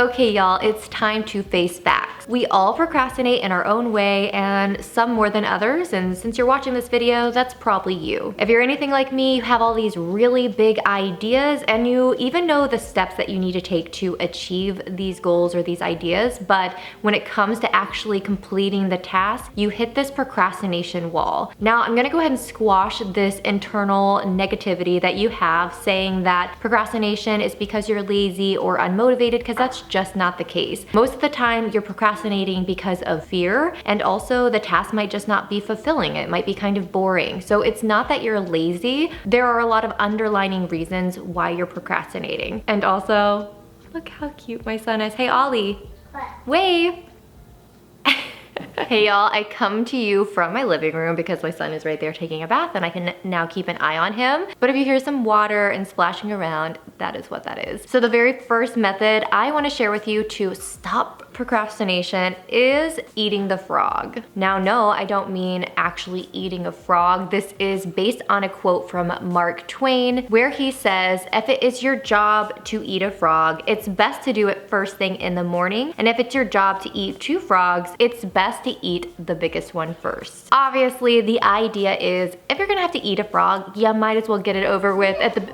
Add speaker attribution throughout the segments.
Speaker 1: Okay, y'all, it's time to face facts. We all procrastinate in our own way, and some more than others, and since you're watching this video, that's probably you. If you're anything like me, you have all these really big ideas, and you even know the steps that you need to take to achieve these goals or these ideas, but when it comes to actually completing the task, you hit this procrastination wall. Now, I'm gonna go ahead and squash this internal negativity that you have, saying that procrastination is because you're lazy or unmotivated, because that's just not the case. Most of the time, you're procrastinating because of fear, and also the task might just not be fulfilling. It might be kind of boring. So it's not that you're lazy. There are a lot of underlying reasons why you're procrastinating. And also, look how cute my son is. Hey, Ollie.
Speaker 2: What?
Speaker 1: Wave. Hey y'all, I come to you from my living room because my son is right there taking a bath and I can now keep an eye on him. But if you hear some water and splashing around, that is what that is. So the very first method I want to share with you to stop procrastination is eating the frog. Now, no, I don't mean actually eating a frog. This is based on a quote from Mark Twain, where he says, if it is your job to eat a frog, it's best to do it first thing in the morning. And if it's your job to eat 2 frogs, it's best to eat the biggest one first. Obviously, the idea is if you're gonna have to eat a frog, you might as well get it over with at the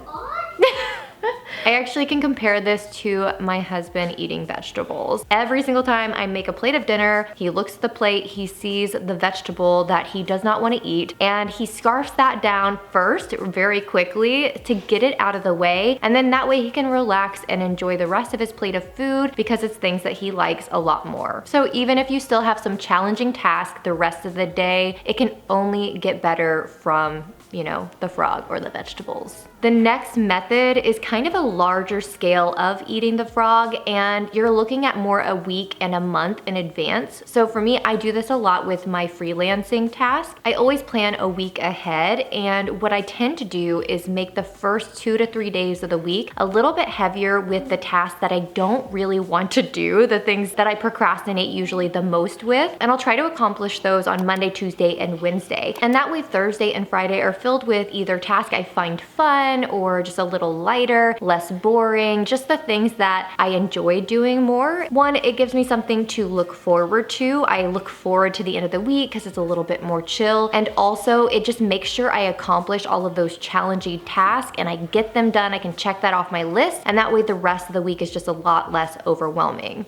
Speaker 1: I actually can compare this to my husband eating vegetables. Every single time I make a plate of dinner, he looks at the plate, he sees the vegetable that he does not want to eat, and he scarfs that down first very quickly to get it out of the way, and then that way he can relax and enjoy the rest of his plate of food because it's things that he likes a lot more. So even if you still have some challenging tasks the rest of the day, it can only get better from, you know, the frog or the vegetables. The next method is kind of a larger scale of eating the frog, and you're looking at more a week and a month in advance. So for me, I do this a lot with my freelancing tasks. I always plan a week ahead, and what I tend to do is make the first 2 to 3 days of the week a little bit heavier with the tasks that I don't really want to do, the things that I procrastinate usually the most with, and I'll try to accomplish those on Monday, Tuesday, and Wednesday. And that way Thursday and Friday are filled with either tasks I find fun or just a little lighter, less boring, just the things that I enjoy doing more. One, it gives me something to look forward to. I look forward to the end of the week because it's a little bit more chill. And also it just makes sure I accomplish all of those challenging tasks and I get them done. I can check that off my list, and that way the rest of the week is just a lot less overwhelming.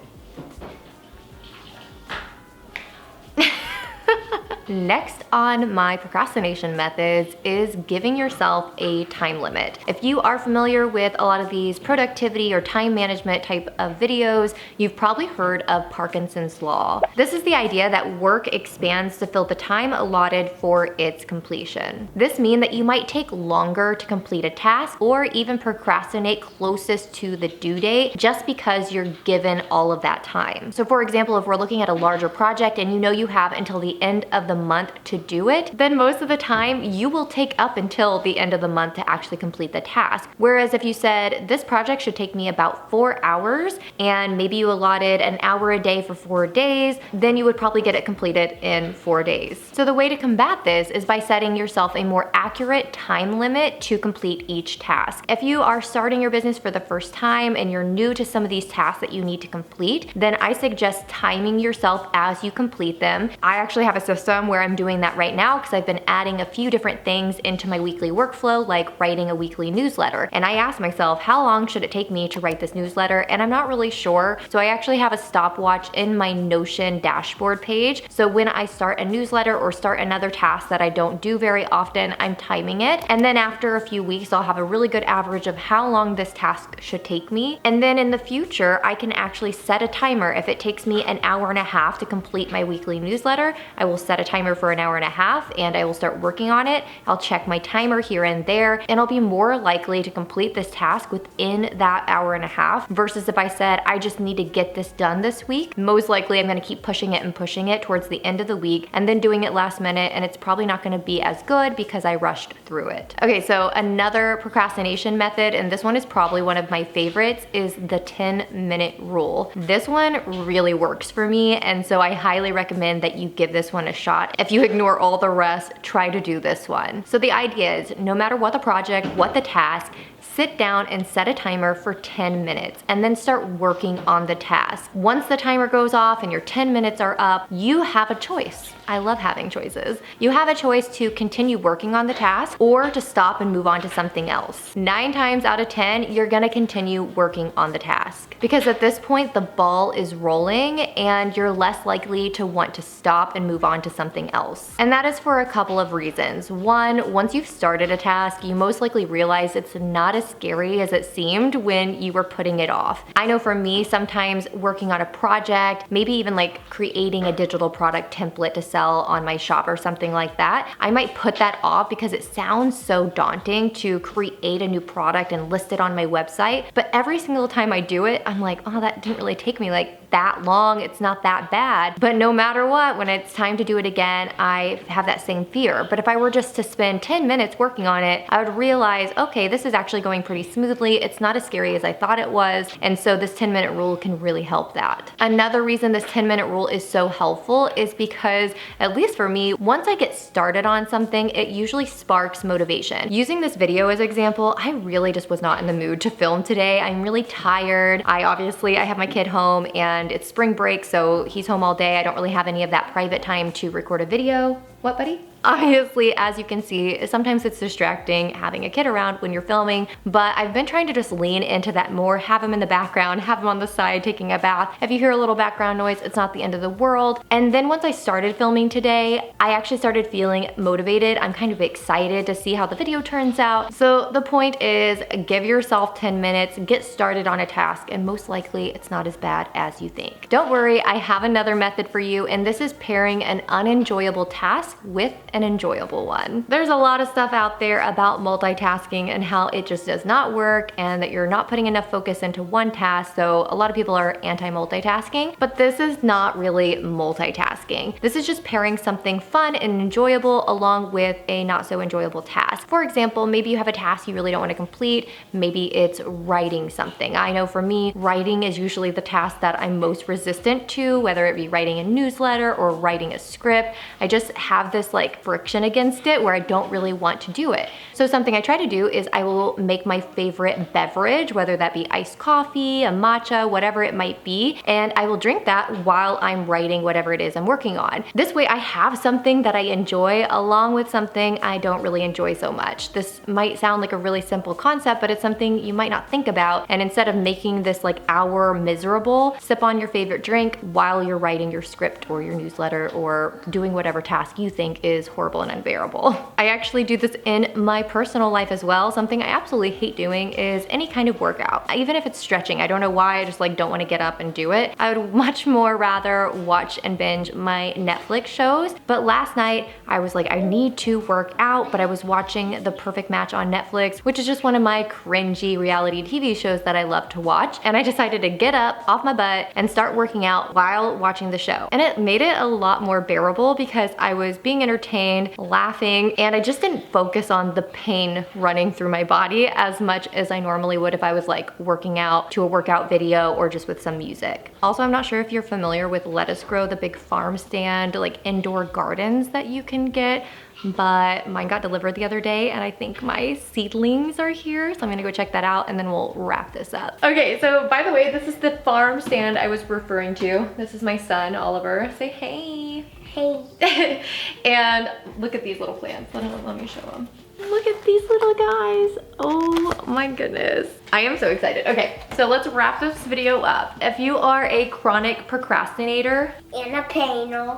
Speaker 1: Next on my procrastination methods is giving yourself a time limit. If you are familiar with a lot of these productivity or time management type of videos, you've probably heard of Parkinson's Law. This is the idea that work expands to fill the time allotted for its completion. This means that you might take longer to complete a task or even procrastinate closest to the due date just because you're given all of that time. So for example, if we're looking at a larger project and you know you have until the end of the month to do it, then most of the time you will take up until the end of the month to actually complete the task. Whereas if you said, this project should take me about 4 hours, and maybe you allotted an hour a day for 4 days, then you would probably get it completed in 4 days. So the way to combat this is by setting yourself a more accurate time limit to complete each task. If you are starting your business for the first time and you're new to some of these tasks that you need to complete, then I suggest timing yourself as you complete them. I actually have a system where I'm doing that right now because I've been adding a few different things into my weekly workflow, like writing a weekly newsletter. And I asked myself, how long should it take me to write this newsletter? And I'm not really sure. So I actually have a stopwatch in my Notion dashboard page. So when I start a newsletter or start another task that I don't do very often, I'm timing it. And then after a few weeks, I'll have a really good average of how long this task should take me. And then in the future, I can actually set a timer. If it takes me an hour and a half to complete my weekly newsletter, I will set a timer for an hour and a half and I will start working on it. I'll check my timer here and there, and I'll be more likely to complete this task within that hour and a half versus if I said, I just need to get this done this week. Most likely I'm gonna keep pushing it towards the end of the week and then doing it last minute, and it's probably not gonna be as good because I rushed through it. Okay, so another procrastination method, and this one is probably one of my favorites, is the 10-minute rule. This one really works for me, and so I highly recommend that you give this one a shot. If you ignore all the rest, try to do this one. So the idea is, no matter what the project, what the task, sit down and set a timer for 10 minutes and then start working on the task. Once the timer goes off and your 10 minutes are up, you have a choice. I love having choices. You have a choice to continue working on the task or to stop and move on to something else. 9 times out of 10, you're gonna continue working on the task because at this point, the ball is rolling and you're less likely to want to stop and move on to something else. And that is for a couple of reasons. One, once you've started a task, you most likely realize it's not as scary as it seemed when you were putting it off. I know for me, sometimes working on a project, maybe even like creating a digital product template to sell on my shop or something like that, I might put that off because it sounds so daunting to create a new product and list it on my website. But every single time I do it, I'm like, oh, that didn't really take me like that long, it's not that bad. But no matter what, when it's time to do it again, I have that same fear. But if I were just to spend 10 minutes working on it, I would realize, okay, this is actually going pretty smoothly. It's not as scary as I thought it was. And so this 10-minute rule can really help that. Another reason this 10-minute rule is so helpful is because, at least for me, once I get started on something, it usually sparks motivation. Using this video as an example, I really just was not in the mood to film today. I'm really tired. I have my kid home and it's spring break, so he's home all day. I don't really have any of that private time to record a video. What, buddy? Obviously, as you can see, sometimes it's distracting having a kid around when you're filming, but I've been trying to just lean into that more, have him in the background, have him on the side taking a bath. If you hear a little background noise, it's not the end of the world. And then once I started filming today, I actually started feeling motivated. I'm kind of excited to see how the video turns out. So the point is, give yourself 10 minutes, get started on a task, and most likely it's not as bad as you think. Don't worry, I have another method for you, and this is pairing an unenjoyable task with an enjoyable one. There's a lot of stuff out there about multitasking and how it just does not work and that you're not putting enough focus into one task, so a lot of people are anti-multitasking, but this is not really multitasking. This is just pairing something fun and enjoyable along with a not so enjoyable task. For example, maybe you have a task you really don't want to complete. Maybe it's writing something. I know for me, writing is usually the task that I'm most resistant to, whether it be writing a newsletter or writing a script. I just have this like friction against it where I don't really want to do it. So something I try to do is I will make my favorite beverage, whether that be iced coffee, a matcha, whatever it might be, and I will drink that while I'm writing whatever it is I'm working on. This way I have something that I enjoy along with something I don't really enjoy so much. This might sound like a really simple concept, but it's something you might not think about. And instead of making this like hour miserable, sip on your favorite drink while you're writing your script or your newsletter or doing whatever task you think is horrible and unbearable. I actually do this in my personal life as well. Something I absolutely hate doing is any kind of workout. Even if it's stretching, I don't know why, I just like don't want to get up and do it. I would much more rather watch and binge my Netflix shows. But last night I was like, I need to work out, but I was watching The Perfect Match on Netflix, which is just one of my cringy reality TV shows that I love to watch. And I decided to get up off my butt and start working out while watching the show. And it made it a lot more bearable because I was being entertained, laughing, and I just didn't focus on the pain running through my body as much as I normally would if I was like working out to a workout video or just with some music. Also, I'm not sure if you're familiar with Lettuce Grow, the big farm stand, like indoor gardens that you can get, but mine got delivered the other day and I think my seedlings are here, so I'm gonna go check that out and then we'll wrap this up. Okay, so by the way, this is the farm stand I was referring to. This is my son, Oliver. Say hey. Hey. And look at these little plants. Let me show them. Look at these little guys. Oh my goodness. I am so excited. Okay, so let's wrap this video up. If you are a chronic procrastinator.
Speaker 2: And a painter.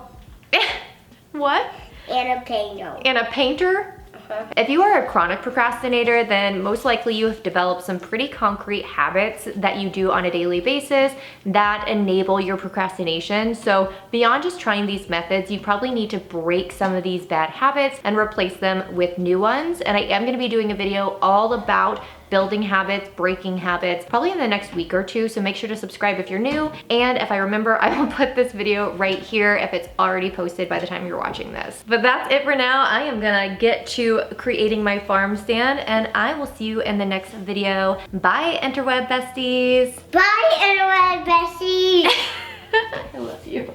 Speaker 1: What?
Speaker 2: And a painter.
Speaker 1: And a painter? If you are a chronic procrastinator, then most likely you have developed some pretty concrete habits that you do on a daily basis that enable your procrastination. So beyond just trying these methods, you probably need to break some of these bad habits and replace them with new ones. And I am going to be doing a video all about building habits, breaking habits, probably in the next week or two, so make sure to subscribe if you're new. And if I remember, I will put this video right here if it's already posted by the time you're watching this. But that's it for now. I am gonna get to creating my farm stand, and I will see you in the next video. Bye, interweb besties.
Speaker 2: Bye, interweb besties.
Speaker 1: I love you.